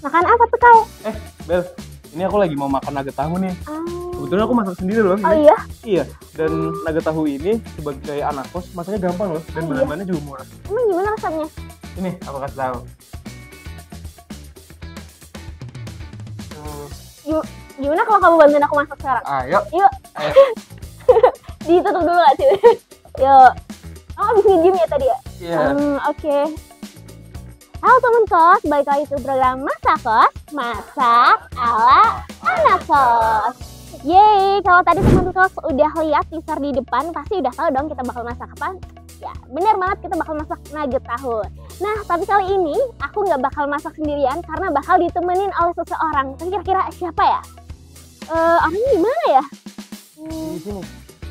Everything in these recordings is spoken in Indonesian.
Makan apa tuh, Kai? Bel, ini aku lagi mau makan nugget tahu nih. Kebetulan aku masak sendiri loh. Oh iya? Iya, dan nugget tahu ini sebagai anak kos masaknya gampang loh, dan bahan-bahannya juga murah. Emang gimana resepnya? Ini aku kasih tahu. Gimana kalau kamu bantuin aku masak sekarang? Ayo. Yuk. Ayo. Ditutup dulu gak sih? Yuk. Oh, habis nge-gym ya tadi ya? Iya. Oke. Halo teman kos, balik lagi ke program Masak Kos, masak ala anak kos. Yeay, kalau tadi teman kos udah lihat teaser di depan, pasti udah tahu dong kita bakal masak apa? Ya, bener banget, kita bakal masak nugget tahu. Nah, tapi kali ini aku nggak bakal masak sendirian karena bakal ditemenin oleh seseorang. Kira-kira siapa ya? Orangnya gimana ya? Di sini.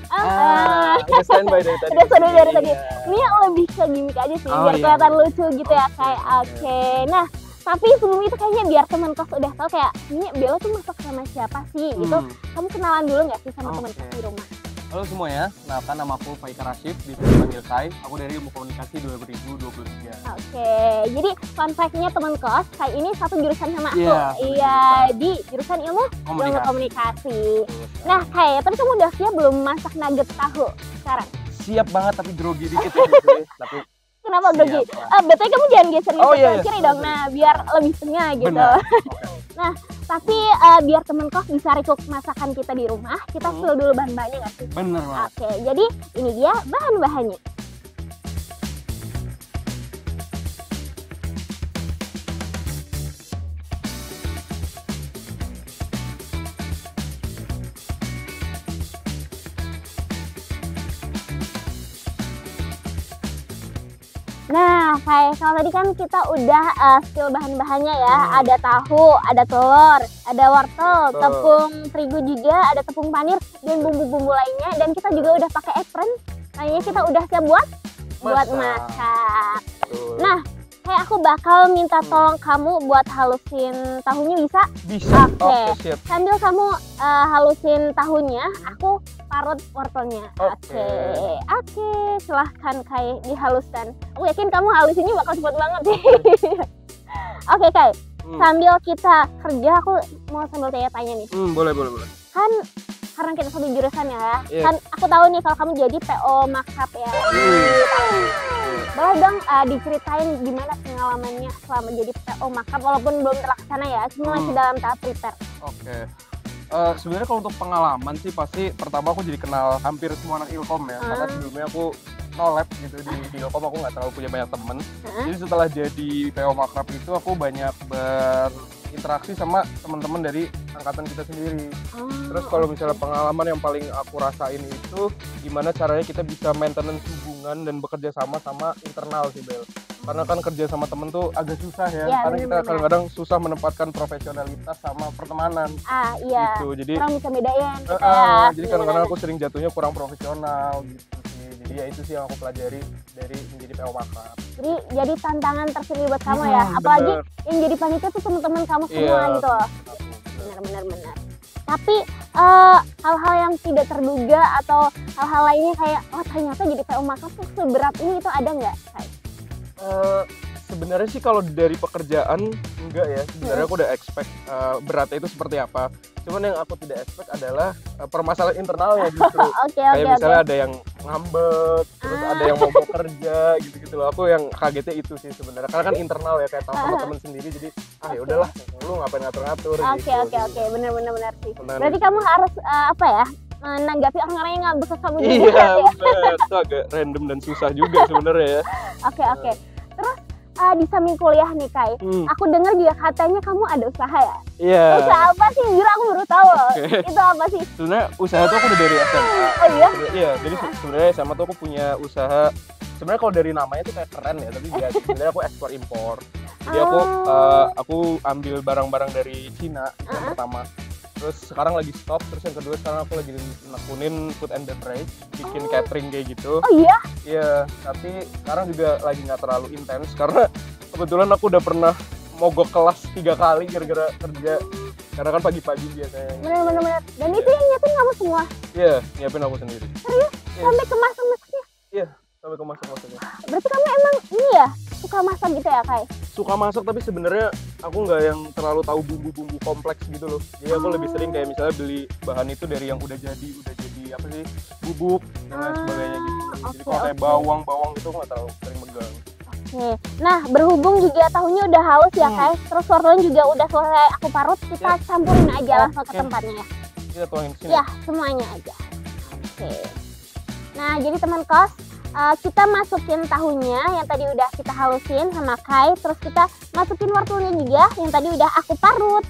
Udah standby dari tadi. Udah standby dari tadi. Iya. Ini yang lebih ke gimmick aja sih, Oh, biar iya. kelihatan lucu gitu ya, kayak oke. Nah, tapi sebelum itu kayaknya biar teman kos udah tahu kayak ini Bella tuh masak sama siapa sih gitu. Kamu kenalan dulu nggak sih sama teman kos di rumah? Halo semuanya, kenalkan nama aku Faikar Rashid, bisa dipanggil Kai. Aku dari Ilmu Komunikasi 2023. Oke, jadi fun fact-nya teman kos, Kai ini satu jurusan sama aku. Iya, Iya, di jurusan ilmu komunikasi. Nah, Kai, tapi kamu udah siap belum masak nugget tahu sekarang? Siap banget tapi grogi dikit ya. Tapi Kenapa siap grogi? lah. Betul kamu jangan geser-geser iya, ke kiri dong. Nah, biar lebih tengah gitu. Benar. Nah, tapi biar temen kos bisa recook masakan kita di rumah, kita spill dulu bahan-bahannya nggak sih? Bener banget. Oke, jadi ini dia bahan-bahannya. Nah, kayak kalau tadi kan kita udah spill bahan-bahannya ya. Ada tahu, ada telur, ada wortel, tepung terigu juga, ada tepung panir, dan bumbu-bumbu lainnya. Dan kita juga udah pakai apron. Kayaknya kita udah siap buat masak. Nah, kayak aku bakal minta tolong kamu buat halusin tahunya, bisa? Bisa. Oke. Siap. Sambil kamu halusin tahunya, aku parut wortelnya. Oke. Oke, silahkan Kai dihaluskan. Aku yakin kamu halusinnya bakal cepet banget sih. Oke Kai, sambil kita kerja aku mau sambil tanya-tanya nih. Boleh. Kan karena kita satu jurusan ya, Iya. kan aku tahu nih kalau kamu jadi PO Makrab ya. Boleh dong diceritain gimana pengalamannya selama jadi PO Makrab walaupun belum terlaksana ya, cuma masih dalam tahap prepare. Oke. Sebenarnya kalau untuk pengalaman sih pasti pertama aku jadi kenal hampir semua anak Ilkom ya. Karena sebelumnya aku nolep gitu di Ilkom, aku nggak terlalu punya banyak temen. Jadi setelah jadi PO Makrab itu aku banyak berinteraksi sama teman-teman dari angkatan kita sendiri. Terus kalau misalnya pengalaman yang paling aku rasain itu gimana caranya kita bisa maintenance hubungan dan bekerja sama internal sih Bel. Karena kan kerja sama temen tuh agak susah ya, karena kita kadang-kadang susah menempatkan profesionalitas sama pertemanan. Iya. Gitu. Jadi kurang bisa bedain. jadi kadang-kadang aku sering jatuhnya kurang profesional gitu sih. Jadi ya itu sih yang aku pelajari dari menjadi PO Makrab. Jadi tantangan tersendiri buat kamu ya. Apalagi yang jadi panitia tuh teman-teman kamu semua gitu loh. Benar. Tapi hal-hal yang tidak terduga atau hal-hal lainnya kayak ternyata jadi PO Makrab tuh seberat ini itu ada nggak? Sebenarnya sih kalau dari pekerjaan enggak ya. Sebenarnya aku udah expect beratnya itu seperti apa. Cuman yang aku tidak expect adalah permasalahan internalnya justru. Kayak misalnya ada yang ngambek, terus ada yang mau kerja gitu-gitu loh. Aku yang kagetnya itu sih sebenarnya. Karena kan internal ya, kayak tahu teman-teman sendiri. Jadi ya udahlah, lu ngapain ngatur-ngatur gitu. Oke, benar sih. Berarti kamu harus menanggapi orang-orang yang ngambek ke kamu juga. Iya, benar. Itu agak random dan susah juga sebenarnya ya. Oke. Terus di samping kuliah nih Kai, aku dengar juga katanya kamu ada usaha ya? Iya. Usaha apa sih? Jujur aku baru tahu loh. Itu apa sih? Sebenarnya usaha tuh aku udah dari SMA. Oh iya? Iya, jadi sebenarnya SMA tuh aku punya usaha. Sebenarnya kalau dari namanya tuh kayak keren ya, tapi dia sebenarnya aku ekspor impor. Jadi aku ambil barang-barang dari Cina itu yang pertama. Terus sekarang lagi stop, terus yang kedua sekarang aku lagi nekunin food and beverage, bikin catering kayak gitu. Oh iya? Iya, tapi sekarang juga lagi nggak terlalu intens karena kebetulan aku udah pernah mogok kelas 3 kali gara-gara kerja. Karena kan pagi-pagi biasanya. Benar. Dan itu yang nyiapin kamu semua? Iya, nyiapin aku sendiri. Serius? Sampai ke masak-masaknya? Iya, sampai ke masak-masaknya. Berarti kamu emang ini ya, suka masak gitu ya Kai? Suka masak, tapi sebenarnya aku nggak yang terlalu tahu bumbu-bumbu kompleks gitu loh. Jadi aku lebih sering kayak misalnya beli bahan itu dari yang udah jadi apa sih, bubuk dan lain sebagainya gitu. Jadi kalau kayak bawang gitu aku nggak terlalu sering megang. Oke. Nah, berhubung juga tahunya udah haus ya Kai, terus wortelnya juga udah selesai aku parut, kita campurin aja langsung ke tempatnya ya. Kita tuangin ke sini. Ya, semuanya aja. Oke. Nah, jadi teman kos, kita masukin tahunya yang tadi udah kita halusin sama Kai, terus kita masukin wortelnya juga yang tadi udah aku parut.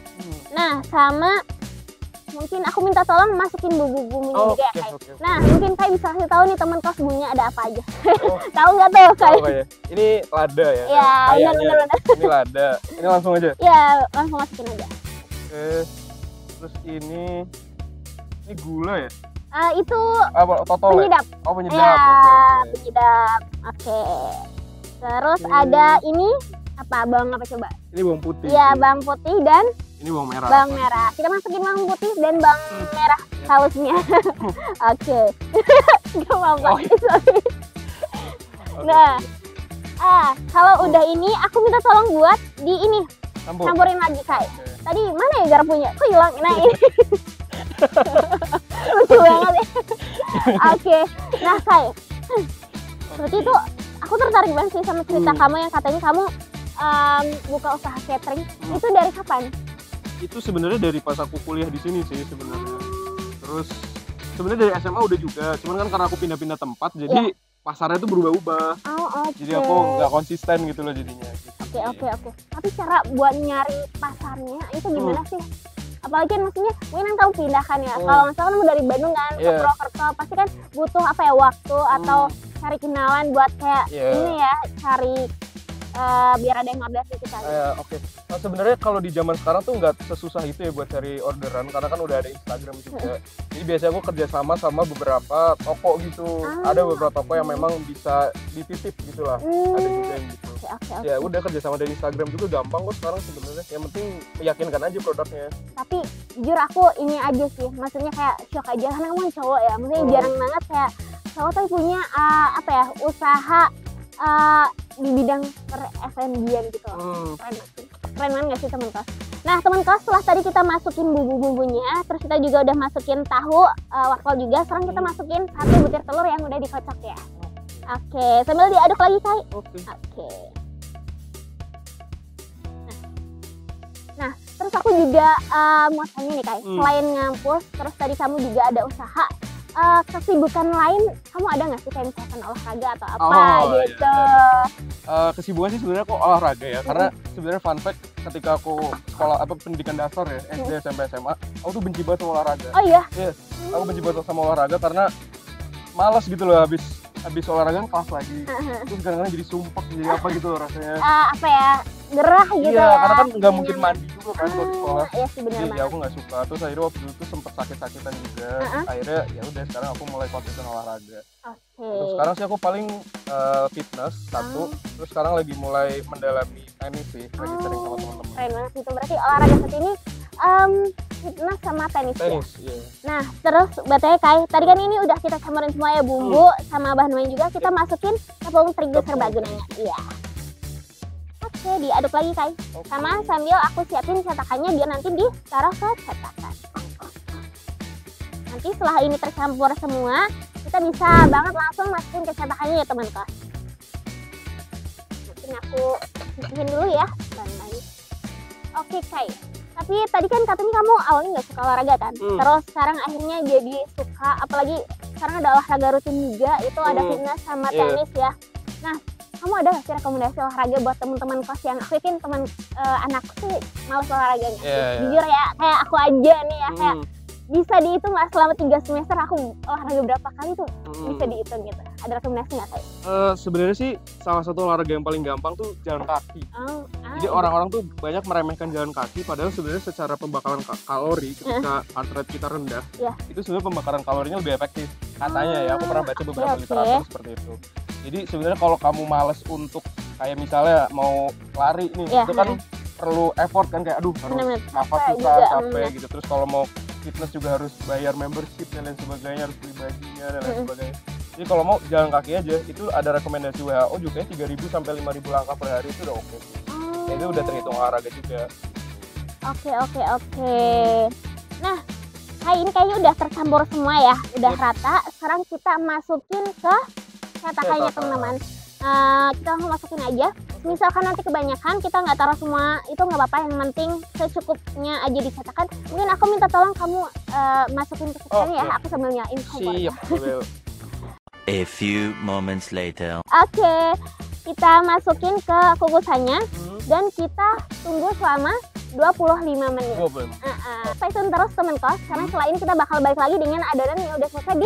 Nah, sama mungkin aku minta tolong masukin bumbu-bumbunya juga ya Kai. Nah, mungkin Kai bisa kasih tahu nih teman kos bumbunya ada apa aja. Tahu nggak tuh Kai? Ini lada ya? Iya, benar. Ini lada. Ini langsung aja? Iya, langsung masukin aja. Oke. Terus ini gula ya? Itu totol penyedap. Oh, penyedap. Ya, Oke. penyedap. Oke. Terus ada ini apa? Bawang apa coba? Ini bawang putih. Iya, bawang putih dan ini bawang merah. Bawang merah. Kita masukin bawang putih dan bawang merah halusnya. Oke. Gak apa-apa. Sorry. Nah, kalau udah ini aku minta tolong buat di ini. Campurin lagi Kai. Tadi mana ya garpunya? Kok hilang? Nah, ini. Lucu banget ya. Oke. Nah, Kai. Berarti itu aku tertarik banget sih sama cerita kamu yang katanya kamu buka usaha catering. Itu dari kapan? Itu sebenarnya dari pas aku kuliah di sini sih sebenarnya. Terus sebenarnya dari SMA udah juga, cuman kan karena aku pindah-pindah tempat jadi pasarnya itu berubah-ubah. Jadi aku nggak konsisten gitu loh jadinya. Oke. Tapi cara buat nyari pasarnya itu gimana sih? Apalagi kan maksudnya mungkin kan kamu pindahkan ya. Kalau misalkan kamu dari Bandung kan ke Purwokerto, pasti kan butuh apa ya, waktu atau cari kenalan buat kayak ini ya, cari biar ada yang order sedikit aja. Oke. Nah, sebenarnya kalau di zaman sekarang tuh nggak sesusah itu ya buat cari orderan, karena kan udah ada Instagram juga. Jadi biasanya aku kerjasama sama beberapa toko gitu. Ada beberapa toko yang memang bisa dititip gitu lah. Ada juga yang gitu. Oke. Ya udah, kerjasama dari Instagram juga gampang kok sekarang sebenarnya. Yang penting meyakinkan aja produknya. Tapi jujur aku ini aja sih, maksudnya kayak shock aja karena kamu cowok ya. Maksudnya jarang banget kayak cowok tuh punya apa ya, usaha di bidang per-F&B-an gitu. Keren banget gak sih teman kos? Nah teman kos, setelah tadi kita masukin bumbu-bumbunya, terus kita juga udah masukin tahu, wortel juga, sekarang kita masukin 1 butir telur yang udah dikocok ya. Oke, sambil diaduk lagi Kai. Oke. Nah, terus aku juga mau tanya nih Kai, selain ngampus, terus tadi kamu juga ada usaha, kesibukan lain kamu ada nggak sih kayak misalkan olahraga atau apa gitu? Kesibukan sih sebenarnya aku olahraga ya, karena sebenarnya fun fact, ketika aku sekolah pendidikan dasar ya, SD, SMP, SMA, aku tuh benci banget sama olahraga. Oh iya? Yes, aku benci banget sama olahraga karena malas gitu loh, habis olahraga kan kelas lagi, terus kadang-kadang jadi sumpek, jadi apa gitu loh rasanya. Apa ya, gerah gitu ya? Iya, karena kan nggak mungkin mandi juga kan kalau di sekolah. Iya sih, bener banget. Aku nggak suka. Terus akhirnya waktu itu sempet sakit-sakitan juga. Akhirnya ya udah, sekarang aku mulai konsisten olahraga. Terus sekarang sih aku paling fitness satu. Terus sekarang lagi mulai mendalami tenis sih, lagi sering sama teman-teman. Keren banget itu, berarti olahraga saat ini fitness sama tenis ya? Iya. Nah, terus BTW Kai, tadi kan ini udah kita campurin semua ya, bumbu sama bahan lain juga, kita masukin tepung terigu serbaguna. Iya. Oke, diaduk lagi Kai. Sama sambil aku siapin cetakannya biar nanti ditaruh ke cetakan. Nanti setelah ini tercampur semua, kita bisa banget langsung masukin ke cetakannya ya teman kos. Mungkin aku sisihin dulu ya, bahan-bahan. Oke Kai. Tapi tadi kan katanya kamu awalnya nggak suka olahraga kan? Terus sekarang akhirnya jadi suka, apalagi sekarang ada olahraga rutin juga, itu ada fitness sama tenis ya. Nah, kamu ada nggak sih rekomendasi olahraga buat teman-teman kos yang aku yakin anakku sih males olahraganya? Jujur ya, kayak aku aja nih ya, kayak bisa dihitung nggak selama 3 semester aku olahraga berapa kali tuh bisa dihitung gitu. Ada rekomendasi nggak Kai? Sebenarnya sih salah satu olahraga yang paling gampang tuh jalan kaki. Jadi orang-orang tuh banyak meremehkan jalan kaki, padahal sebenarnya secara pembakaran kalori ketika heart rate kita rendah, itu sebenarnya pembakaran kalorinya lebih efektif katanya ya. Aku pernah baca beberapa literatur seperti itu. Jadi sebenarnya kalau kamu males untuk kayak misalnya mau lari nih, itu kan perlu effort kan, kayak aduh harus nafas susah, capek gitu. Terus kalau mau fitness juga harus bayar membership dan lain sebagainya, harus beli bajunya dan lain sebagainya. Jadi kalau mau jalan kaki aja, itu ada rekomendasi WHO juga 3.000 sampai 5.000 langkah per hari itu udah oke. Ya, itu udah terhitung olahraga juga. Oke. Nah, ini kayaknya udah tercampur semua ya, udah rata. Sekarang kita masukin ke cetakannya teman-teman. Kita langsung masukin aja. Misalkan nanti kebanyakan kita nggak taruh semua, itu nggak apa-apa. Yang penting secukupnya aja di cetakan. Mungkin aku minta tolong kamu masukin ke cetakannya ya. Aku sambil nyalain kompornya. Siap. A few moments later. Oke, kita masukin ke kukusannya dan kita tunggu selama 25 menit. Stay tune terus teman kos, karena setelah ini kita bakal balik lagi dengan adonan yang udah selesai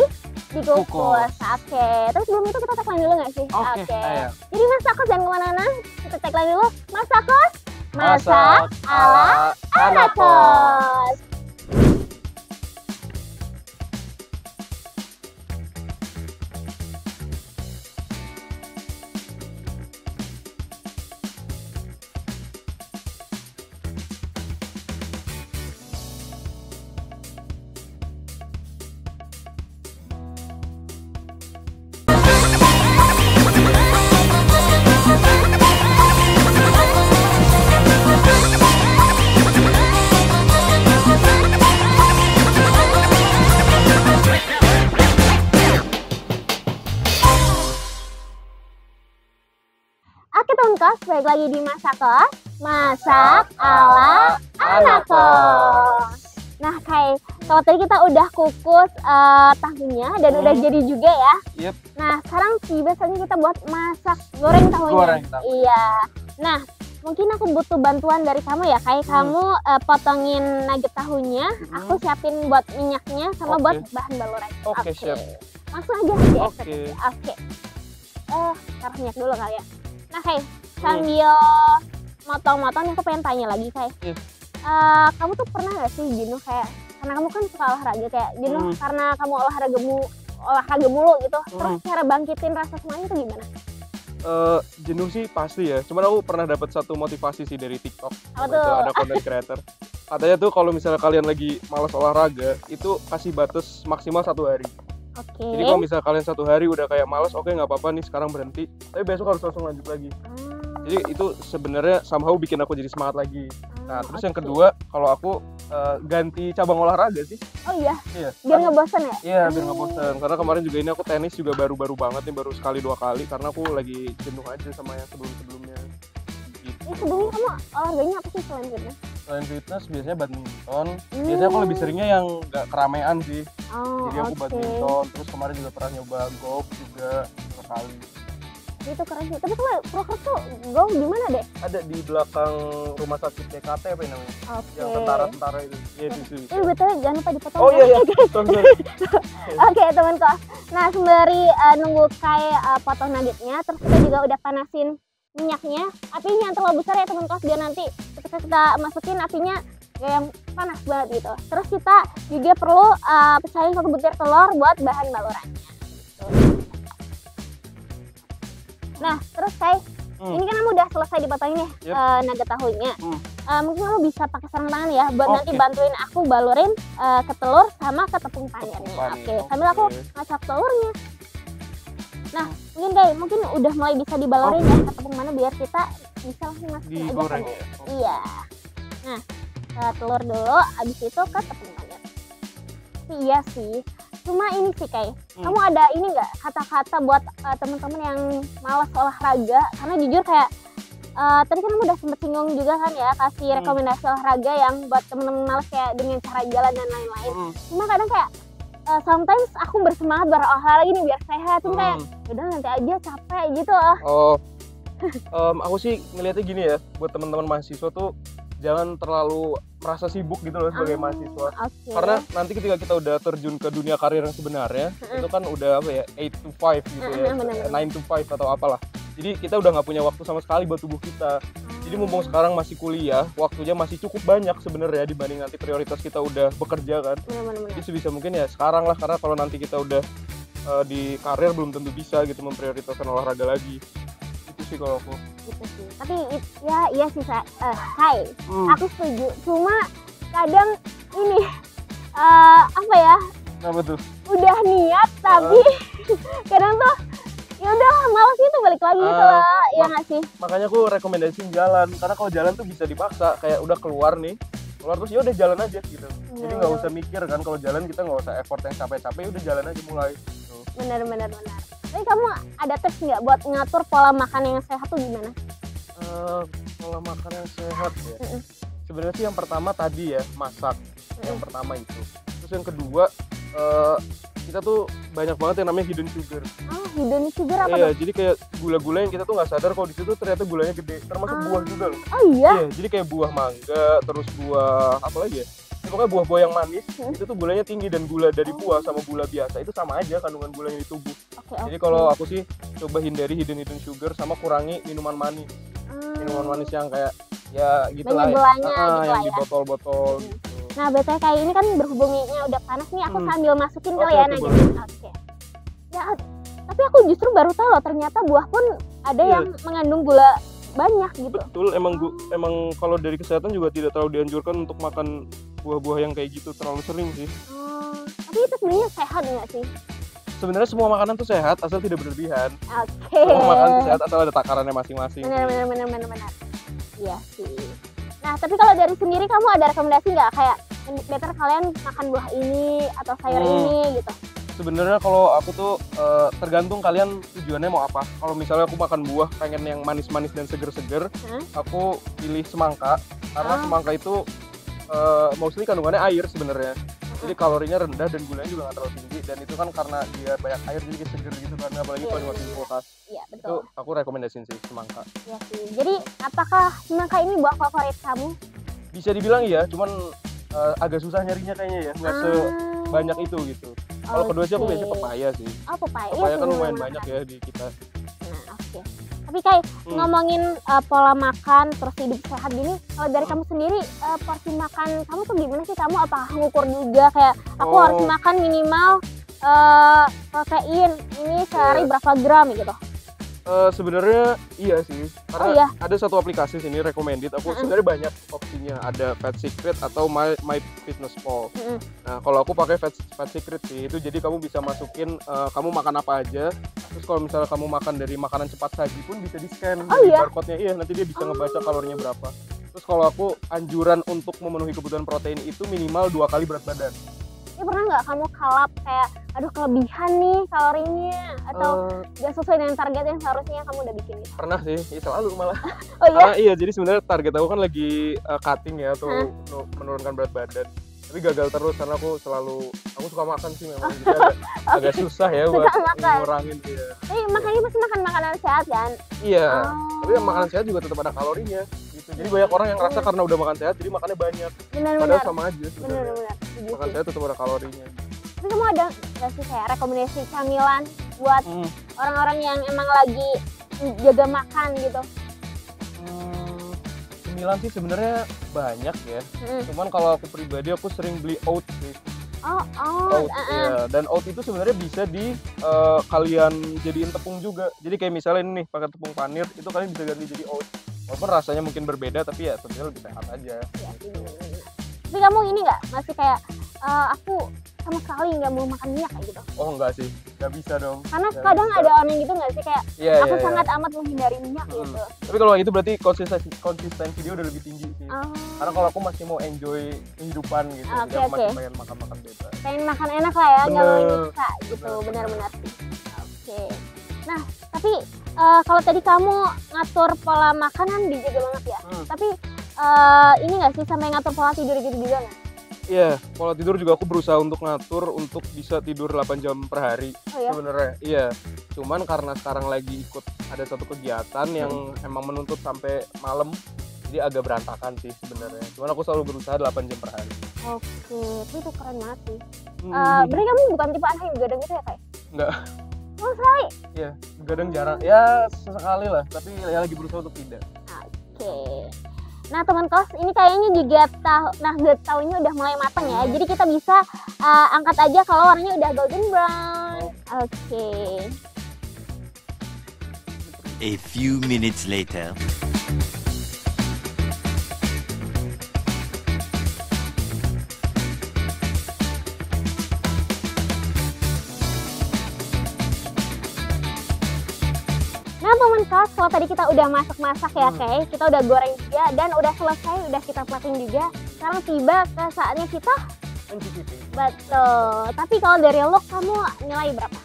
dikukus. Oke, terus sebelum itu kita tagline dulu nggak sih? Oke. Jadi masak kos jangan kemana-mana, kita tagline dulu. Masak kos, masak ala anak kos. Oke teman kos, balik lagi di Masak Kos, masak ala anak kos. Nah kalau tadi kita udah kukus tahunya dan udah jadi juga ya. Yep. Nah sekarang biasanya kita buat masak goreng tahunya. Iya. Nah mungkin aku butuh bantuan dari kamu ya, kamu potongin nugget tahunya, aku siapin buat minyaknya sama buat bahan baluran. Oke, siap. Langsung aja di eksekusi. Oke. Taruh minyak dulu kali ya. Nah sambil motong-motong aku pengen tanya lagi kamu tuh pernah gak sih jenuh karena kamu kan suka olahraga jenuh karena kamu olahraga mulu gitu, terus cara bangkitin rasa semangat itu gimana? Jenuh sih pasti ya, cuman aku pernah dapat satu motivasi sih dari TikTok. Apa tuh? Ada content creator katanya tuh kalau misalnya kalian lagi malas olahraga itu kasih batas maksimal 1 hari. Jadi kalau misalnya kalian 1 hari udah kayak malas, oke nggak apa-apa nih sekarang berhenti, tapi besok harus langsung lanjut lagi. Jadi itu sebenarnya somehow bikin aku jadi semangat lagi. Nah terus yang kedua, kalau aku ganti cabang olahraga sih. Oh iya? Biar nggak bosan ya? Iya biar nggak bosan, karena kemarin juga ini aku tenis juga baru-baru banget nih, baru sekali 2 kali karena aku lagi jenuh aja sama yang sebelum-sebelumnya gitu. Sebelumnya kamu olahraganya apa sih selain fitness? Selain fitness biasanya badminton. Biasanya aku lebih seringnya yang nggak keramaian sih. Jadi aku badminton, terus kemarin juga pernah nyoba golf juga sekali. Itu keren sih. Tapi kalau proker tuh golf di mana deh? Ada di belakang rumah sakit TKT apa namanya? Yang tentara-tentara itu. Iya itu. Betul, jangan lupa dipotong. Oh iya. Oke teman kos. Nah sembari nunggu potong nuggetnya, terus kita juga udah panasin minyaknya. Apinya yang terlalu besar ya teman kos, biar nanti ketika kita masukin apinya yang panas banget gitu. Terus kita juga perlu pecahin 1 butir telur buat bahan balurannya. Nah terus ini kan kamu udah selesai dipotongin ya nugget tahunya. Mungkin kamu bisa pakai sarung tangan ya buat nanti bantuin aku balurin ke telur sama ke tepung panirnya. Oke, sambil aku ngacak telurnya. Nah mungkin udah mulai bisa dibalurin ya ke tepung mana biar kita bisa langsung masukin aja digoreng. Iya. Nah telur dulu, abis itu ke tepung panir. Iya sih. Cuma ini sih kamu ada ini nggak kata-kata buat teman-teman yang malas olahraga? Karena jujur tadi kan kamu udah sempet singgung juga kan ya, kasih rekomendasi olahraga yang buat teman-teman malas kayak dengan cara jalan dan lain-lain. Cuma kadang sometimes aku bersemangat berolahraga ini biar sehat, cuma udah nanti aja capek gitu loh. Aku sih ngeliatnya gini ya, buat teman-teman mahasiswa tuh jangan terlalu merasa sibuk gitu loh sebagai mahasiswa. Karena nanti ketika kita udah terjun ke dunia karir yang sebenarnya, itu kan udah 8 to 5 gitu ya, 9 to 5 atau apalah. Jadi kita udah nggak punya waktu sama sekali buat tubuh kita. Jadi mumpung sekarang masih kuliah, waktunya masih cukup banyak sebenarnya dibanding nanti prioritas kita udah bekerja kan. Jadi sebisa mungkin ya sekarang lah, karena kalau nanti kita udah di karir belum tentu bisa gitu memprioritaskan olahraga lagi. Itu sih kalau aku. Gitu sih. Tapi iya sih aku setuju. Cuma kadang ini apa ya? Apa tuh? Udah niat tapi Kadang tuh ya udah males gitu balik lagi gitu loh, ya nggak sih? Makanya aku rekomendasiin jalan, karena kalau jalan tuh bisa dipaksa, kayak udah keluar terus ya udah jalan aja gitu. Jadi nggak usah mikir kan, kalau jalan kita nggak usah effort yang capek-capek, udah jalan aja mulai. Gitu. Benar. Tapi kamu ada tips nggak buat ngatur pola makan yang sehat tuh gimana? Pola makan yang sehat ya. Sebenarnya sih yang pertama tadi ya, masak. Yang pertama itu. Terus yang kedua, kita tuh banyak banget yang namanya hidden sugar. Oh, hidden sugar apa Iya, tuh? jadi kayak gula-gula yang kita tuh nggak sadar kalau di situ ternyata gulanya gede, termasuk buah juga loh. Oh iya? Iya, jadi kayak buah mangga, terus buah apa lagi ya? Ya, pokoknya buah-buah yang manis, itu tuh gulanya tinggi, dan gula dari buah sama gula biasa itu sama aja kandungan gulanya di tubuh. Jadi kalau aku sih coba hindari hidden sugar sama kurangi minuman manis. Minuman manis yang kayak ya gitulah banyak gulanya gitu yang lah di ya. botol-botol gitu. Nah, BTW kayak ini kan berhubungnya udah panas nih, aku sambil masukin kali Oke, ya oke, Najwa. boleh. Oke. Ya, tapi aku justru baru tahu loh ternyata buah pun ada Iya. yang mengandung gula banyak gitu. Betul, emang kalau dari kesehatan juga tidak terlalu dianjurkan untuk makan buah-buah yang kayak gitu terlalu sering sih. Tapi itu sebenarnya sehat nggak sih? Sebenarnya semua makanan tuh sehat asal tidak berlebihan. Oke. Semua makanan tuh sehat asal ada takarannya masing-masing. Benar. Iya sih. Nah, tapi kalau dari sendiri kamu ada rekomendasi nggak kayak better kalian makan buah ini atau sayur ini gitu? Sebenarnya kalau aku tuh tergantung kalian tujuannya mau apa. Kalau misalnya aku makan buah pengen yang manis-manis dan seger-seger, aku pilih semangka karena semangka itu mostly kandungannya air sebenarnya. Jadi kalorinya rendah dan gulanya juga nggak terlalu tinggi, dan itu kan karena dia banyak air jadi kayak seger gitu kan, apalagi kalau dimasukin kulkas. Iya, betul. Itu aku rekomendasiin sih semangka. Iya sih. Jadi apakah semangka ini buah favorit kamu? Bisa dibilang iya, cuman agak susah nyarinya kayaknya ya, nggak sebanyak itu gitu. Kalau kedua sih aku biasanya pepaya sih. Oh, pepaya. Pepaya kan lumayan banyak ya di kita. Nah, oke. Tapi kayak ngomongin pola makan terus hidup sehat gini, kalau dari kamu sendiri porsi makan kamu tuh gimana sih? Kamu apa ngukur juga kayak aku harus makan minimal protein ini sehari berapa gram gitu? Sebenarnya iya sih, karena iya? ada satu aplikasi sini recommended. Aku sebenarnya banyak opsinya, ada Fat Secret atau MyFitnessPal. Nah, kalau aku pakai Fat Secret sih, itu jadi kamu bisa masukin kamu makan apa aja. Terus kalau misalnya kamu makan dari makanan cepat saji pun bisa di-scan dari barcode-nya. Iya, nanti dia bisa ngebaca kalorinya berapa. Terus kalau aku anjuran untuk memenuhi kebutuhan protein itu minimal 2 kali berat badan. Ini pernah nggak kamu kalap kayak aduh kelebihan nih kalorinya atau nggak sesuai dengan target yang seharusnya kamu udah bikin gitu? Pernah sih, ya selalu malah. Oh iya? Karena iya, jadi sebenarnya target aku kan lagi cutting ya, atau menurunkan berat badan. Tapi gagal terus karena aku suka makan sih memang, jadi agak susah ya buat ngurangin dia. Tapi makanya masih makan makanan sehat kan? Iya, tapi makanan sehat juga tetap ada kalorinya gitu. Jadi banyak orang yang ngerasa karena udah makan sehat jadi makannya banyak. Padahal sama aja sebenarnya. Bener. Makan sehat tetap ada kalorinya. Tapi kamu ada nggak sih kayak rekomendasi camilan buat orang-orang yang emang lagi jaga makan gitu? Cemilan sih sebenarnya banyak ya. Cuman kalau aku pribadi aku sering beli oat sih. Oat, iya. Dan oat itu sebenarnya bisa kalian jadiin tepung juga. Jadi kayak misalnya ini nih pakai tepung panir, itu kalian bisa ganti jadi oat. Walaupun rasanya mungkin berbeda, tapi ya sebenarnya lebih sehat aja. Ya, tapi kamu ini nggak masih kayak aku sama sekali nggak mau makan minyak kayak gitu? Oh enggak sih, nggak bisa dong. Karena kadang ada orang gitu nggak sih kayak aku sangat amat menghindari minyak gitu. Tapi kalau itu berarti konsistensi dia udah lebih tinggi sih. Karena kalau aku masih mau enjoy kehidupan gitu, jadi aku masih pengen makan bebas. Pengen makan enak lah ya, nggak mau nyiksa gitu, benar-benar sih. Oke. Nah, tapi kalau tadi kamu ngatur pola makanan dijaga banget ya. Tapi ini nggak sih sampai ngatur pola tidur gitu juga nggak? Iya, pola tidur juga aku berusaha untuk ngatur untuk bisa tidur 8 jam per hari. Sebenarnya iya, cuman karena sekarang lagi ikut ada satu kegiatan yang emang menuntut sampai malam, jadi agak berantakan sih sebenarnya. Cuman aku selalu berusaha 8 jam per hari. Oke, tapi itu keren banget sih. Berarti kamu bukan tipe anak yang begadang gitu ya, Kak? Enggak. Oh, sekali? Iya, begadang jarang. Ya sesekali lah, tapi ya lagi berusaha untuk tidak. Oke. Nah, teman kos, ini kayaknya juga tahunya udah mulai matang ya. Jadi kita bisa angkat aja kalau warnanya udah golden brown. Oke. A few minutes later. Nah teman kos, kalau tadi kita udah masak-masak ya Kay, kita udah goreng juga dan udah selesai, udah kita plating juga. Sekarang tiba ke saatnya kita mencicipi. betul. Tapi kalau dari lo, kamu nilai berapa?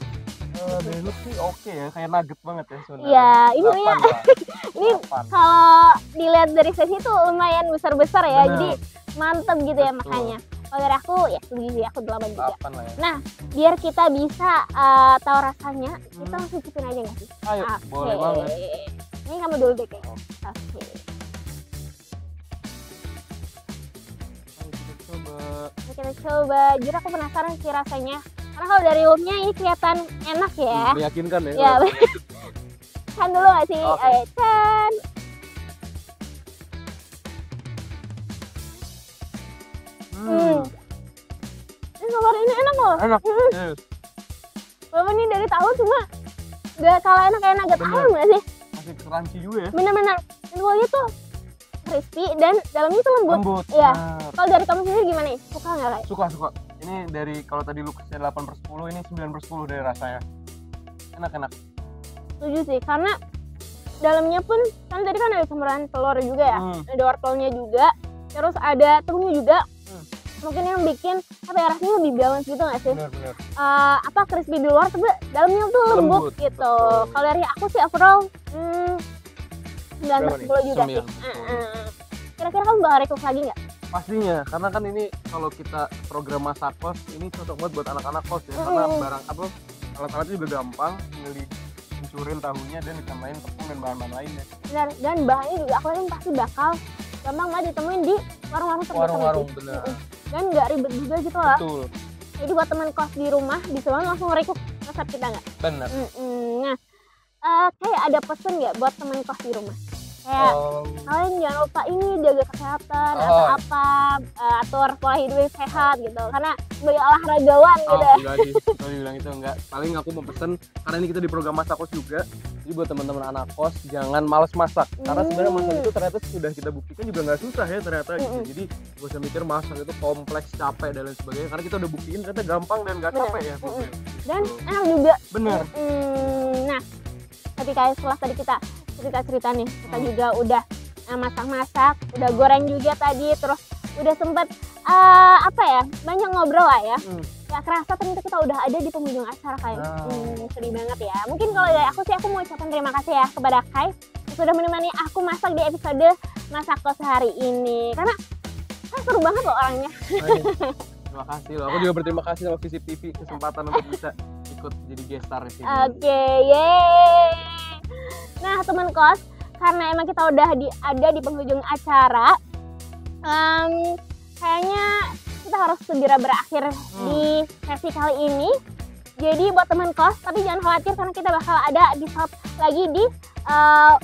Dari lu sih oke ya, kayak nugget banget ya sebenarnya. Iya, ini ya. 8 lah. Ini 8. kalau dilihat dari sesi itu lumayan besar-besar ya, Bener. jadi mantep gitu ya Betul. makanya. Kalau dari aku ya setuju sih, aku 8 juga. 8 lah ya. Nah, biar kita bisa tahu rasanya, kita langsung cicipin aja nggak sih? Ayo, Oke. boleh banget. Ini kamu dulu deh, Kay. Oke. Ayo kita coba. Ini kita coba. Jujur aku penasaran sih rasanya. Karena kalau dari looknya ini kelihatan enak ya. Meyakinkan ya. Ya, kan dulu nggak sih? Oke. Ayo, kan. Ini nomor ini enak loh. Enak. Hmm. Yes. Walaupun ini dari tahu cuma gak kalah enak kayak nugget Bener. ayam gak sih? Masih crunchy juga ya. Bener-bener. Dan kuahnya tuh crispy dan dalamnya tuh lembut. Lembut. Iya. Benar. Kalau dari kamu sendiri gimana nih? Suka nggak Kay? Suka. Ini dari kalau tadi lukasnya 8/10, ini 9/10 dari rasanya. Enak. Setuju sih, karena dalamnya pun kan tadi kan ada campuran telur juga ya. Ada wortelnya juga. Terus ada terungnya juga. Mungkin yang bikin apa ya, rasanya lebih balance gitu nggak sih? Benar. Apa crispy di luar tapi dalamnya tuh lembut, Lembut, gitu. betul. Kalau dari aku sih overall 9/10 Berapa nih? juga sih. 9/10. Kira-kira kamu bakal request lagi nggak? Pastinya, karena kan ini kalau kita program masak kos, ini cocok banget buat anak-anak kos ya. Karena barang alat-alatnya juga gampang, tinggal dihancurin tahunya dan ditambahin tepung dan bahan-bahan lainnya. Benar, dan bahannya juga aku yakin pasti bakal gampang banget ditemuin di warung-warung terdekat. Warung-warung, sih. benar. Dan nggak ribet juga gitu lah. Betul. Jadi buat teman kos di rumah bisa banget langsung request resep kita nggak? Benar. Nah, kayak ada pesen nggak buat teman kos di rumah? Kayak kalian jangan lupa ini jaga kesehatan atau apa, atur pola hidup yang sehat gitu. Karena sebagai olahragawan gitu ya. Enggak sih, kalau dibilang itu enggak. Paling aku mau pesen, karena ini kita di program masak kos juga. Jadi buat teman-teman anak kos jangan malas masak. Karena sebenarnya masak itu ternyata sudah kita buktikan juga nggak susah ya ternyata gitu. Jadi gak usah mikir masak itu kompleks, capek dan lain sebagainya. Karena kita udah buktiin ternyata gampang dan nggak capek ya. Dan enak juga. Bener. Nah, ketika setelah tadi kita cerita-cerita nih, kita juga udah masak-masak, udah goreng juga tadi, terus udah sempet banyak ngobrol lah ya. Gak kerasa ternyata kita udah ada di penghujung acara Kay. Sedih banget ya. Mungkin kalau dari aku sih, aku mau ucapkan terima kasih ya kepada Kay yang sudah menemani aku masak di episode Masak Kos hari ini. Karena seru banget loh orangnya. Terima kasih loh. Aku juga berterima kasih sama Visip TV kesempatan untuk bisa ikut jadi guest star di sini. Oke, yeay. Nah teman kos, karena emang kita udah ada di penghujung acara, kayaknya kita harus segera berakhir di sesi kali ini. Jadi buat teman kos, tapi jangan khawatir karena kita bakal ada episode lagi di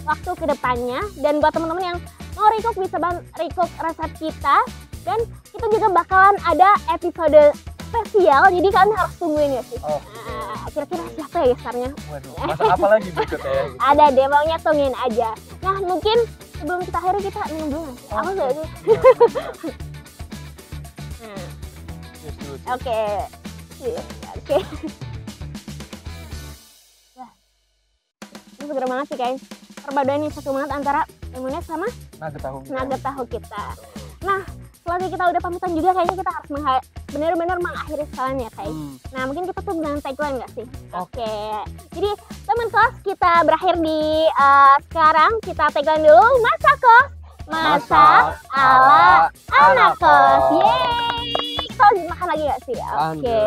waktu kedepannya. Dan buat teman-teman yang mau request bisa request resep kita. Dan kita juga bakalan ada episode spesial, jadi kalian harus tungguin ya sih. Kira-kira siapa ya gestarnya? Waduh, masak apa lagi berikutnya ya? Gitu. Ada deh, maunya tungguin aja. Nah mungkin sebelum kita akhiri kita minum dulu nggak sih? Aku nggak sih? Oke. Ini seger banget sih guys. Perpaduan ini satu banget antara lemonade sama nugget tahu kita. Nah setelah kita udah pamitan juga, kayaknya kita harus benar-benar mengakhiri sekalian ya Kay. Nah mungkin kita tuh dengan tagline nggak sih? Oke. Jadi teman kos, kita berakhir di sekarang. Kita tagline dulu, masak kos, masak ala anak kos. Yeay. Kita lagi makan lagi nggak sih? Oke.